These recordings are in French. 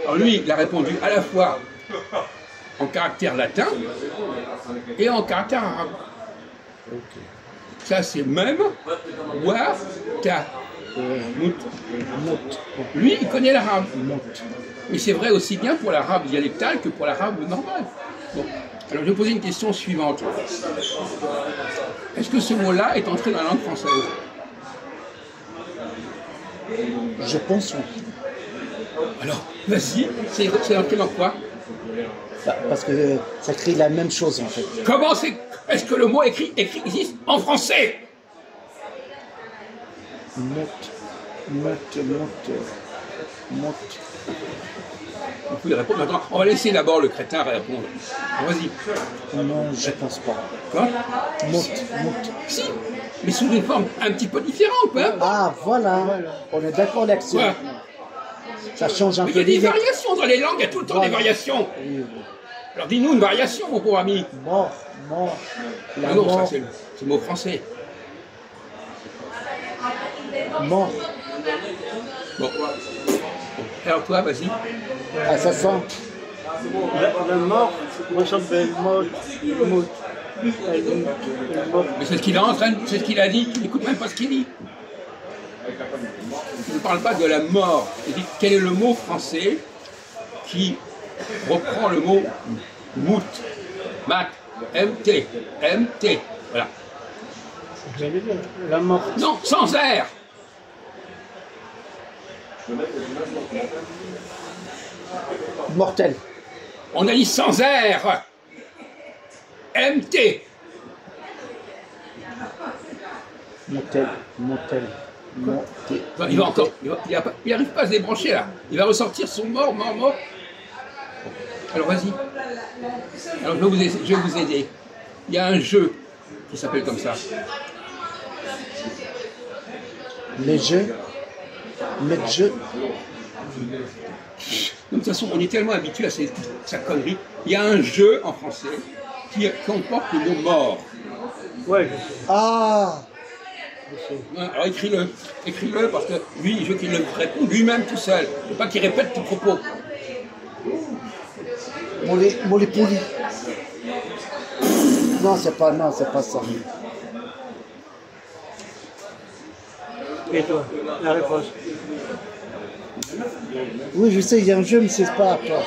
Alors lui, il a répondu à la fois en caractère latin et en caractère arabe. Ça, c'est même wa ta. Lui, il connaît l'arabe. Mais c'est vrai aussi bien pour l'arabe dialectal que pour l'arabe normal. Bon. Alors, je vais poser une question suivante. Est-ce que ce mot-là est entré dans la langue française? Je pense oui. Alors, vas-y, c'est entré dans quoi? Parce que ça crée la même chose en fait. Comment c'est? Est-ce que le mot écrit existe en français? Motte. On peut y répondre maintenant. On va laisser d'abord le crétin répondre. Vas-y. Non, je pense pas. Quoi? Motte. Si, mais sous une forme un petit peu différente, hein? Ah, voilà. On est d'accord là-dessus. Ouais. Ça change un Mais peu. il y a des variations dans les langues, il y a tout le temps des variations. Oui. Alors dis-nous une variation, mon pauvre ami. Mort. La Ah non, mort. ça c'est le mot français. Mort. Bon. Alors toi, vas-y. Assassin. La mort, moi ça s'appelle mort. Mais c'est ce qu'il est en train, c'est ce qu'il a dit. Il n'écoute même pas ce qu'il dit. Il ne parle pas de la mort. Il dit quel est le mot français qui reprend le mot mout, mat, mt, mt. Voilà. La mort. Non, sans R. Mortel. On a dit sans R. MT. Mortel. Il va encore. Il n'arrive pas à se débrancher là. Il va ressortir son mort. Alors vas-y. Alors je vais vous aider. Il y a un jeu qui s'appelle comme ça. Les jeux. De toute façon, on est tellement habitué à cette connerie. Il y a un jeu en français qui comporte le mot mort. Ouais. Ah. Alors écris-le parce que lui, je veux qu'il le réponde lui-même tout seul. Il ne faut pas qu'il répète tes propos. Mollet poli. Non, c'est pas ça. Et toi, la réponse? Oui, je sais, il y a un jeu, mais c'est pas à toi.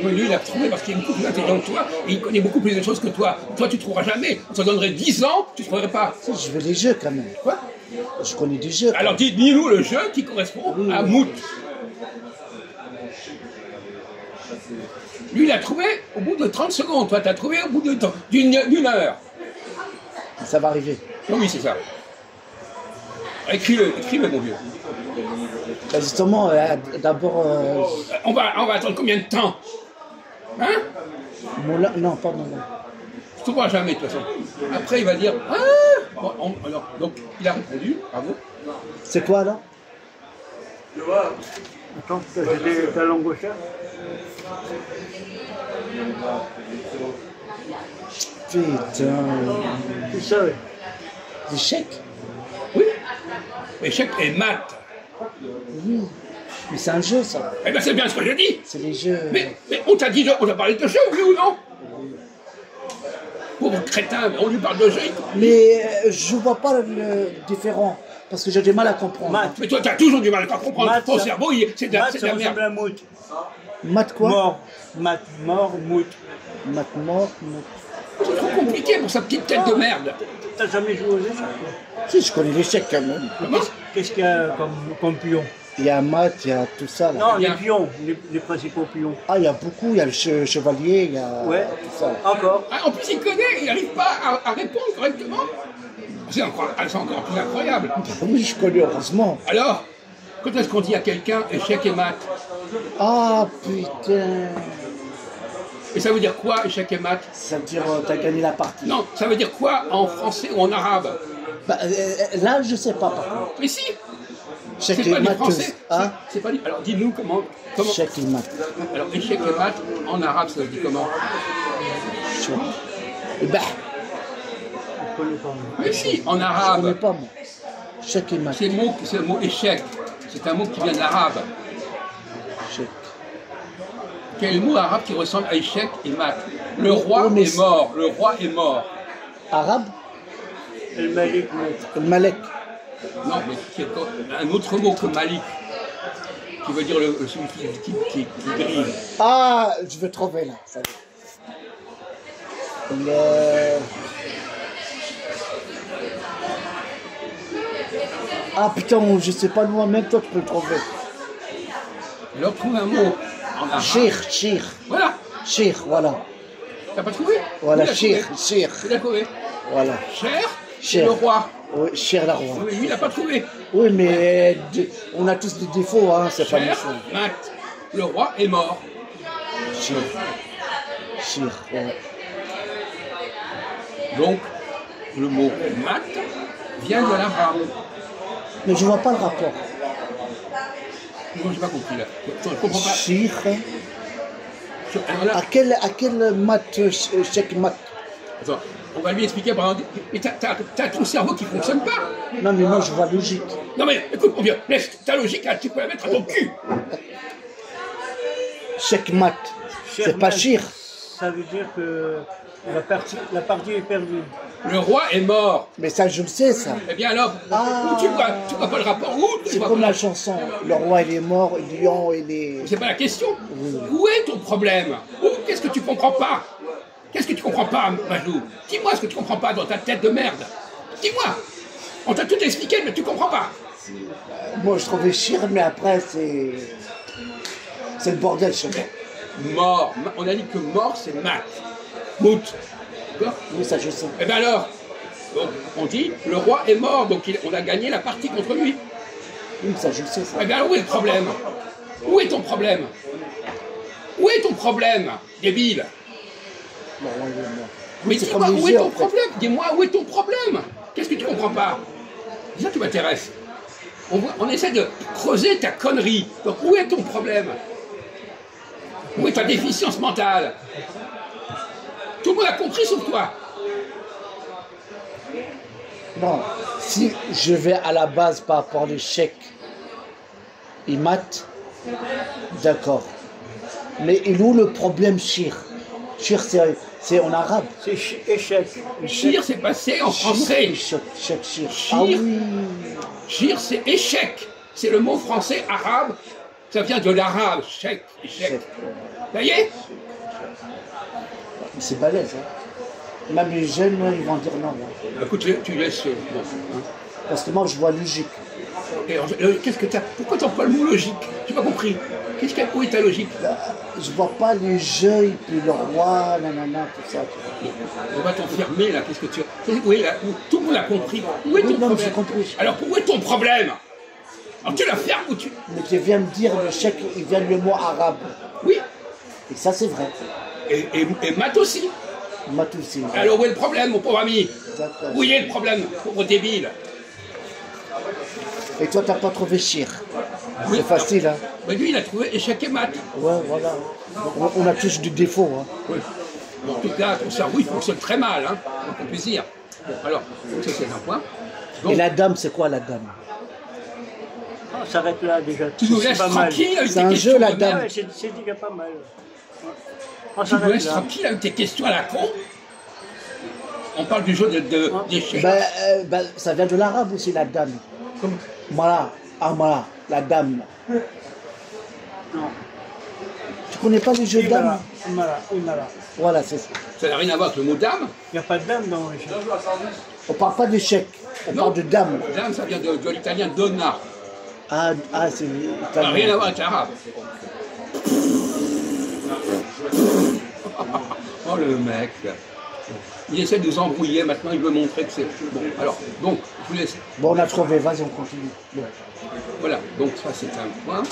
Lui, il a trouvé parce qu'il est beaucoup plus intelligent que toi et il connaît beaucoup plus de choses que toi. Toi, tu ne trouveras jamais. On te donnerait 10 ans, tu ne trouverais pas. Si, je veux les jeux quand même. Quoi? Je connais des jeux. Alors dis-nous le jeu qui correspond à Mout. Lui, il a trouvé au bout de 30 secondes. Toi, tu as trouvé au bout d'une heure. Ça va arriver. Oui, c'est ça. Écris-le, mon vieux. Bah, justement, d'abord... On va attendre combien de temps? Hein? Non, pas Moulin. Tu ne trouveras jamais, de toute façon. Après, il va dire... Ah bon, alors, donc, il a répondu. Bravo. C'est quoi, là? Attends, c'était ta langue gauche. Putain... Tu savais. Échec? Oui. Échec et maths. Oui. Mais c'est un jeu, ça. Eh bien, c'est bien ce que je dis. C'est les jeux... Mais on t'a dit, on t'a parlé de jeu, oui ou non? Pauvre crétin, on lui parle de jeu. Mais je vois pas le différent. Parce que j'ai du mal à comprendre. Maths. Mais toi, t'as toujours du mal à comprendre. Maths, Ton ça- cerveau, c'est de Maths, la ça ressemble merde. à mout. Maths quoi? Mort. Maths, mort, mout. Maths mort. C'est trop compliqué pour sa petite tête de merde. T'as jamais joué aux échecs? Si, je connais l'échec quand même. Comment? Qu'est-ce qu'il y a comme pion? Il y a maths, il y a tout ça là. Non, les Bien. pions, les principaux pions. Ah, il y a beaucoup, il y a le chevalier, il y a Ouais. tout ça. Encore. Ah, en plus, il connaît, il n'arrive pas à répondre correctement. C'est encore plus incroyable. Oui, je connais, heureusement. Alors, quand est-ce qu'on dit à quelqu'un échec et maths? Ah, putain. Et ça veut dire quoi, échec et maths? Ça veut dire t'as gagné la partie. Non, ça veut dire quoi en français ou en arabe? Bah, là, je sais pas par contre. Mais si, Échec c'est et pas du maths. français. Hein? C'est pas du... Alors, dis-nous comment... Échec et maths. Alors, échec et maths, en arabe, ça se dit comment? Et bah, Je connais pas. Mais si, en je connais arabe, pas moi. Échec et maths. c'est le mot échec. C'est un mot qui vient de l'arabe. Échec. Quel est le mot arabe qui ressemble à échec et mat? Le roi mais est mort. Le roi est mort. Arabe? Le Malik. Le Malek. Non, mais c'est un autre mot que Malik, qui veut dire celui qui grille. Ah, je vais trouver là. Ça y est. Ah putain, je sais pas moi-même, toi tu peux le trouver. Alors trouve un mot en arabe. Shir. Voilà. Shir, voilà. T'as pas trouvé? Voilà, Tu l'as Shir. trouvé. Tu l'as trouvé. Voilà. Cher, c'est Cher. le roi. Oui, Shir la roi. Oui, lui, il n'a pas trouvé. Oui, mais on a tous des défauts, hein, c'est pas Cher, méchant. mat. Le roi est mort. Shir. Ouais. Donc, le mot mat vient de l'arabe. Mais je vois pas le rapport. Moi, j'ai pas compris là. Je comprends pas. Shir. Alors là, À quel mat, chèque mat? attends, on va lui expliquer. Mais t'as ton cerveau qui fonctionne pas. Non, mais moi je vois logique. Non mais écoute mon vieux, laisse ta logique là, tu peux la mettre à ton cul. Chèque mat. C'est pas Shir. Ça veut dire que la partie est perdue. Le roi est mort. Mais ça, je le sais, ça. Eh bien alors, Ah. où tu vois pas le rapport où tu C'est vois comme pas la chanson. Le roi, il est mort, le lion, il est... C'est pas la question. Où est ton problème? Qu'est-ce que tu comprends pas? Qu'est-ce que tu comprends pas, Majlou? Dis-moi ce que tu comprends pas dans ta tête de merde. Dis-moi. On t'a tout expliqué, mais tu comprends pas. Moi, je trouvais Shir, mais après, c'est... C'est le bordel chez moi. Mort. On a dit que mort, c'est mat. Mout. D'accord? Oui, ça, je sais. Eh bien alors, donc, on dit, le roi est mort, donc on a gagné la partie contre lui. Oui, ça, je sais, ça. Eh bien alors, où est le problème? Où est ton problème? Où est ton problème, débile? Le roi, il est mort. Mais c'est dis-moi, comme les où est jeux, ton en fait. problème? Dis-moi, où est ton problème? Qu'est-ce que tu comprends pas? C'est ça qui m'intéresse. On essaie de creuser ta connerie. Donc, où est ton problème? Où est ta déficience mentale? Tout le monde a compris sauf toi. Non, si je vais à la base par rapport à l'échec, il mate, d'accord. Mais il est où le problème Shir? Shir, c'est en arabe. C'est échec. Shir, c'est passé en français. Échec, Shir. Shir. Ah oui. Shir, c'est échec. C'est le mot français arabe. Ça vient de l'arabe. Échec. Ça y est? C'est balèze, hein. Même les jeunes, ils vont dire non. Hein. Écoute, tu laisses. Bon. Parce que moi, je vois logique. Et qu'est-ce que t'as? Pourquoi t'as pas le mot logique? J'ai pas compris. Où est ta logique? Je vois pas les jeux, et puis le roi, nanana, tout ça. On va t'enfermer là. Qu'est-ce que tu. Où est là? Tout le monde a compris. Où est ton Oui, non, problème? j'ai compris. Alors, où est ton problème? Alors, tu la fermes ou tu. Mais tu viens me dire, le chèque, il vient du mot arabe. Oui. Et ça, c'est vrai. Et maths aussi. Mat aussi. Alors, où est le problème, mon pauvre ami? D'accord. Où est le problème, pauvre débile? Et toi, t'as pas trouvé Shir. Oui. C'est facile, hein. Mais lui, il a trouvé échec et maths. Ouais, voilà. On a tous du défaut, hein. Oui. En tout cas, ton cerveau, il fonctionne très mal, hein. On peut dire. Bon, alors, ça, c'est un point. Donc, Et la dame, c'est quoi la dame? On s'arrête là déjà. tu nous C'est laisses pas mal. tranquille avec C'est tes un questions jeu, la de dame. merde. Ouais, c'est déjà pas mal. On Tu nous s'arrête laisses là. tranquille avec tes questions à la con. On parle du jeu d'échecs. Ça vient de l'arabe aussi, la dame. Comme- Mala, Amala, la dame. Non. Tu connais pas les jeux dames? Imara. Voilà, c'est ça. Ça n'a rien à voir avec le mot dame. Il n'y a pas de dame dans l'échec. On parle pas d'échec, on Non. parle de dame. Dame, ça vient de l'italien donna. Ah, c'est Ça n'a rien à voir avec l'arabe. Oh le mec. Il essaie de nous embrouiller, maintenant il veut montrer que c'est... Bon, alors, donc, je vous laisse. Bon, on a trouvé, vas-y, on continue. Bon. Voilà, donc ça c'est un point.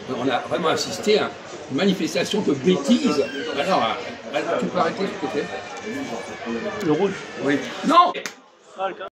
On a vraiment assisté à une manifestation de bêtises. Alors, tu peux arrêter s'il te plaît? Le rouge. Oui. Non! Ah, le